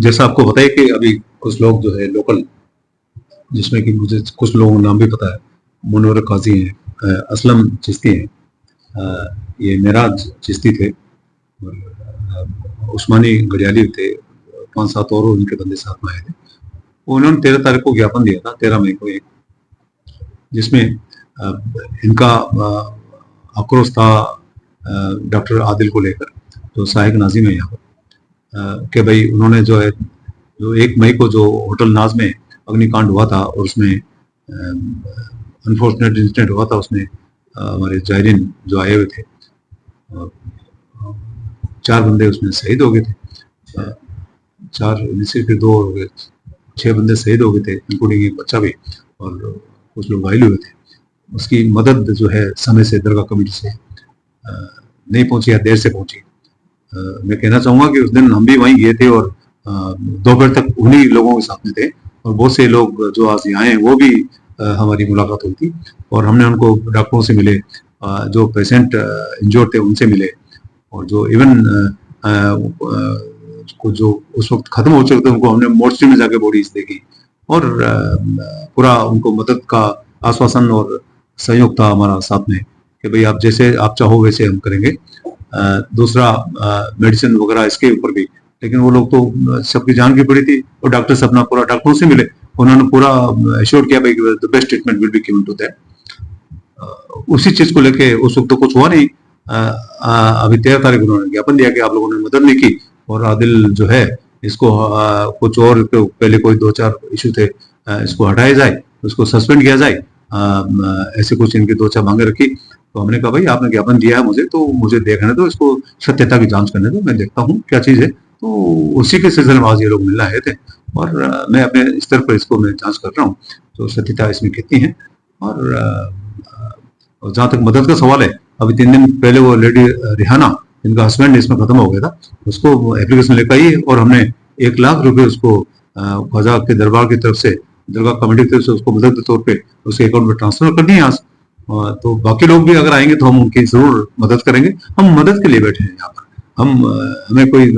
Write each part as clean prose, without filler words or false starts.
जैसा आपको पता है कि अभी कुछ लोग जो है लोकल, जिसमें कि मुझे कुछ लोगों का नाम भी पता है, मुनव्वर काजी हैं, असलम चिश्ती हैं, ये मेराज चिश्ती थे, और उस्मानी गडियाली थे, 5-7 और उनके बंदे साथ में आए थे। उन्होंने 13 तारीख को ज्ञापन दिया था, 13 मई को, एक जिसमें इनका आक्रोश था डॉक्टर आदिल को लेकर, जो सहायक नाजिम है यहाँ पर, कि भाई उन्होंने जो है जो 1 मई को जो होटल नाज में अग्निकांड हुआ था और उसमें अनफॉर्चुनेट इंसिडेंट हुआ था, उसमें हमारे जायरीन जो आए हुए थे 4 बंदे उसमें शहीद हो गए थे, 4 सिर्फ 2 हो गए, 6 बंदे शहीद हो गए थे, इंक्लूडिंग एक बच्चा भी, और कुछ लोग घायल हुए थे। उसकी मदद जो है समय से दरगाह कमेटी से नहीं पहुंची या देर से पहुंची। मैं कहना चाहूँगा कि उस दिन हम भी वहीं गए थे और दोपहर तक उन्हीं लोगों के साथ में थे, और बहुत से लोग जो आज यहाँ आए वो भी हमारी मुलाकात हुई थी, और हमने उनको डॉक्टरों से मिले, जो पेशेंट इंजोर्ड थे उनसे मिले, और जो इवन को जो उस वक्त खत्म हो चुके थे उनको हमने मोर्चरी में जाके बॉडीज देखी, और पूरा उनको मदद का आश्वासन और सहयोग था हमारा साथ में कि भाई आप जैसे आप चाहो वैसे हम करेंगे। दूसरा मेडिसिन वगैरह इसके ऊपर भी, लेकिन वो लोग तो सबकी जान की पड़ी थी, और डॉक्टर से अपना पूरा डॉक्टरों से मिले, उन्होंने पूरा एश्योर किया भाई the best treatment will be given to that. उसी चीज को लेके उस वक्त तो कुछ हुआ नहीं। अभी 13 तारीख उन्होंने ज्ञापन दिया कि आप लोगों ने मदद नहीं की, और आदिल जो है इसको कुछ और पहले कोई 2-4 इशू थे, इसको हटाया जाए, उसको सस्पेंड किया जाए, ऐसे कुछ इनकी 2-4 मांगे रखी। तो हमने कहा भाई आपने ज्ञापन दिया है मुझे, तो मुझे देखने दो, इसको सत्यता की जांच करने दो, मैं देखता हूँ क्या चीज है। तो उसी के सिलसिले में आज ये लोग मिलने आए थे, और मैं अपने स्तर पर इसको मैं जांच कर रहा हूँ तो सत्यता इसमें कितनी है। और जहाँ तक मदद का सवाल है, अभी 3 दिन पहले वो लेडी रिहाना, इनका हस्बैंड इसमें खत्म हो गया था, उसको एप्लीकेशन लेकर आई, और हमने 1 लाख रुपए उसको ख्वाजा के दरबार की तरफ से, दरगाह कमेटी की तरफ से उसको मदद के तौर पे उसके अकाउंट में ट्रांसफर करनी है आज। तो बाकी लोग भी अगर आएंगे तो हम उनकी जरूर मदद करेंगे। हम मदद के लिए बैठे हैं यहाँ पर, हमें कोई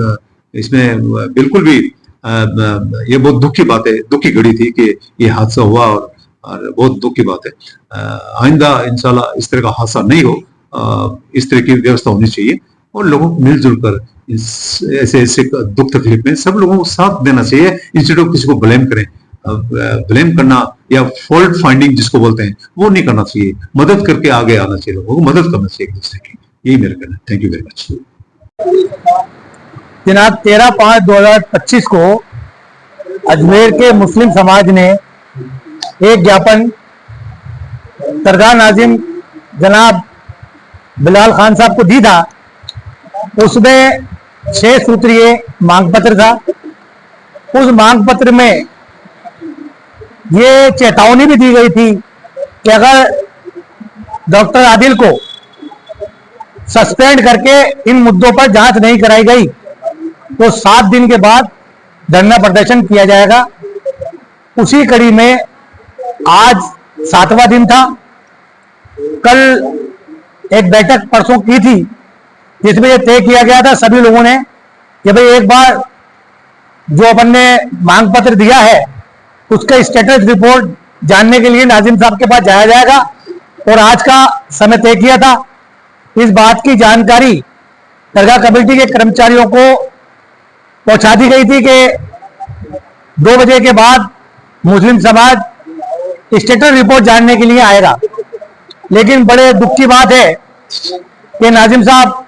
इसमें बिल्कुल भी ये बहुत दुख की बात है, दुख की घड़ी थी कि ये हादसा हुआ, और बहुत दुख की बात है। आइंदा इंशाल्लाह इस तरह का हादसा नहीं हो, इस तरह की व्यवस्था होनी चाहिए, और लोगों को मिलजुल कर ऐसे ऐसे दुख तकलीफ में सब लोगों को साथ देना चाहिए, इंस्टेड ऑफ किसी को ब्लेम करें। ब्लेम करना या फॉल्ट फाइंडिंग जिसको बोलते हैं वो नहीं करना चाहिए, मदद करके आगे आना चाहिए, लोगों को मदद करना चाहिए एक दूसरे की, यही मेरा कहना है। Thank you very much. जनाब 13/5/2025 को अजमेर के मुस्लिम समाज ने एक ज्ञापन दरगाह नाजिम जनाब बिलाल खान साहब को दी था। उसमें 6 सूत्रीय मांग पत्र था। उस मांग पत्र में ये चेतावनी भी दी गई थी कि अगर डॉक्टर आदिल को सस्पेंड करके इन मुद्दों पर जांच नहीं कराई गई तो 7 दिन के बाद धरना प्रदर्शन किया जाएगा। उसी कड़ी में आज 7वां दिन था। कल एक बैठक परसों की थी जिसमें यह तय किया गया था सभी लोगों ने कि भाई एक बार जो अपन ने मांग पत्र दिया है उसका स्टेटस रिपोर्ट जानने के लिए नाजिम साहब के पास जाया जाएगा, और आज का समय तय किया था। इस बात की जानकारी दरगाह कमेटी के कर्मचारियों को पहुंचा दी गई थी कि 2 बजे के बाद मुस्लिम समाज स्टेटस रिपोर्ट जानने के लिए आएगा। लेकिन बड़े दुख की बात है कि नाजिम साहब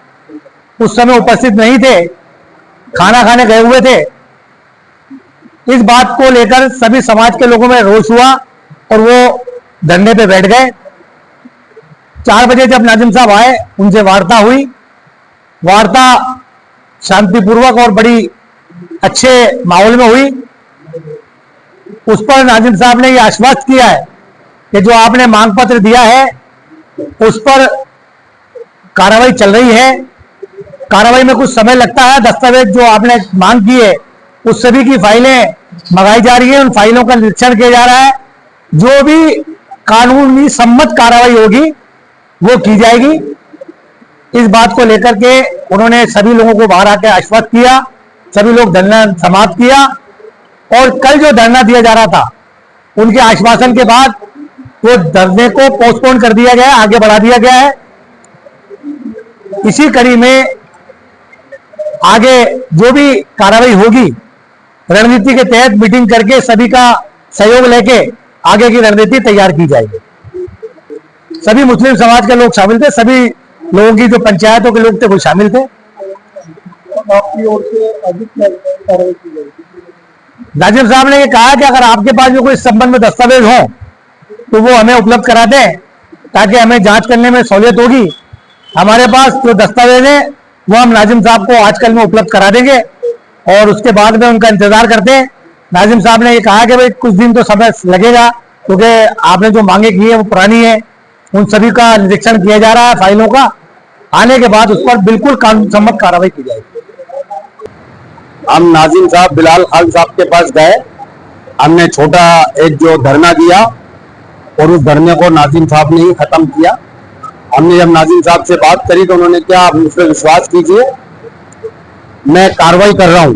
उस समय उपस्थित नहीं थे, खाना खाने गए हुए थे। इस बात को लेकर सभी समाज के लोगों में रोष हुआ और वो धरने पे बैठ गए। 4 बजे जब नाजिम साहब आए, उनसे वार्ता हुई। वार्ता शांतिपूर्वक और बड़ी अच्छे माहौल में हुई। उस पर नाजिम साहब ने यह आश्वस्त किया है कि जो आपने मांग पत्र दिया है उस पर कार्रवाई चल रही है। कार्रवाई में कुछ समय लगता है। दस्तावेज जो आपने मांग की है उस सभी की फाइलें मंगाई जा रही है, उन फाइलों का निरीक्षण किया जा रहा है। जो भी कानूनी सम्मत कार्रवाई होगी वो की जाएगी। इस बात को लेकर के उन्होंने सभी लोगों को बाहर आकर आश्वस्त किया। सभी लोग धरना समाप्त किया। और कल जो धरना दिया जा रहा था, उनके आश्वासन के बाद वो धरने को पोस्टपोन कर दिया गया है, आगे बढ़ा दिया गया है। इसी कड़ी में आगे जो भी कार्रवाई होगी, रणनीति के तहत मीटिंग करके सभी का सहयोग लेके आगे की रणनीति तैयार की जाएगी। सभी मुस्लिम समाज के लोग शामिल थे, सभी लोगों की जो पंचायतों के लोग थे वो शामिल थे। आपकी ओर से अधिक कार्रवाई की जाएगी। नाजिम साहब ने ये कहा कि अगर आपके पास जो कोई इस संबंध में दस्तावेज हो तो वो हमें उपलब्ध करा दें, ताकि हमें जांच करने में सहूलियत होगी। हमारे पास जो दस्तावेज है वो हम नाजिम साहब को आजकल में उपलब्ध करा देंगे और उसके बाद में उनका इंतजार करते हैं। नाजिम साहब ने ये कहा कि भाई कुछ दिन तो समय लगेगा, क्योंकि आपने जो मांगे की है वो पुरानी है। उन सभी का निरीक्षण किया जा रहा है, फाइलों का। आने के बाद उस पर बिल्कुल कानून सम्मत कार्रवाई की जाएगी। हम नाजिम साहब बिलाल खान साहब के पास गए, हमने छोटा एक जो धरना दिया और उस धरने को नाजिम साहब ने ही खत्म किया। हमने जब नाजिम साहब से बात करी तो उन्होंने क्या, आप मुझ पर विश्वास कीजिए, मैं कार्रवाई कर रहा हूं।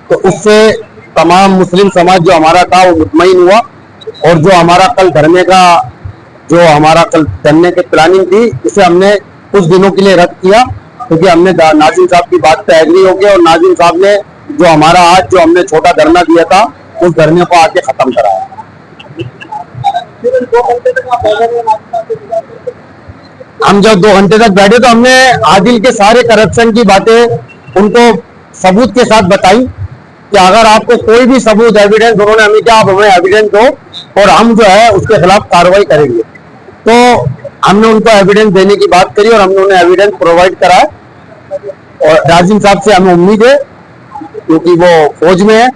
तो उससे तमाम मुस्लिम समाज जो हमारा था वो मुतमईन हुआ। और जो हमारा कल धरने का धरने की प्लानिंग थी, उसे हमने कुछ दिनों के लिए रद्द किया, क्योंकि हमने नाजिम साहब की बात पे एग्री हो गया। और नाजिम साहब ने जो हमारा आज जो हमने छोटा धरना दिया था, उस धरने को आके खत्म कराया। हम जब 2 घंटे तक बैठे तो हमने आदिल के सारे करप्शन की बातें उनको सबूत के साथ बताई कि अगर आपको कोई भी सबूत, एविडेंस, उन्होंने हमें क्या, आप हमें एविडेंस दो और हम जो है उसके खिलाफ कार्रवाई करेंगे। तो हमने उनको एविडेंस देने की बात करी और हमने उन्हें एविडेंस प्रोवाइड करा। और नाजिम साहब से हमें उम्मीद है, क्योंकि वो फौज में है,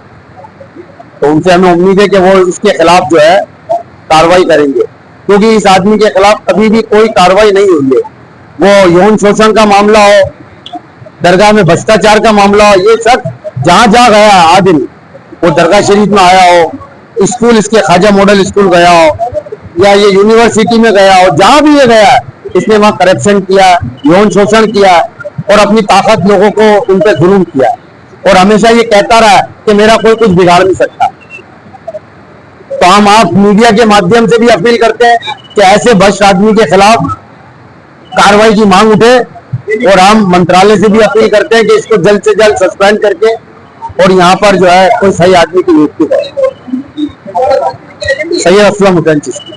तो उनसे हमें उम्मीद है कि वो इसके खिलाफ जो है कार्रवाई करेंगे, क्योंकि इस आदमी के खिलाफ कभी भी कोई कार्रवाई नहीं हुई है। वो यौन शोषण का मामला हो, दरगाह में भ्रष्टाचार का मामला हो, ये सब जहां जहां गया आदिल, वो दरगाह शरीफ में आया हो, स्कूल इसके ख्वाजा मॉडल स्कूल गया हो, या ये यूनिवर्सिटी में गया हो, जहां भी ये गया है, इसने वहां करप्शन किया, यौन शोषण किया और अपनी ताकत लोगों को उन पर जुल्म किया। और हमेशा ये कहता रहा कि मेरा कोई कुछ बिगाड़ नहीं सकता। तो हम आप मीडिया के माध्यम से भी अपील करते हैं कि ऐसे भ्रष्ट आदमी के खिलाफ कार्रवाई की मांग उठे। और हम मंत्रालय से भी अपील करते हैं कि इसको जल्द से जल्द सस्पेंड करके और यहाँ पर जो है कोई सही आदमी की नियुक्ति करें। सैयद असलम हुसैन चिश्ती।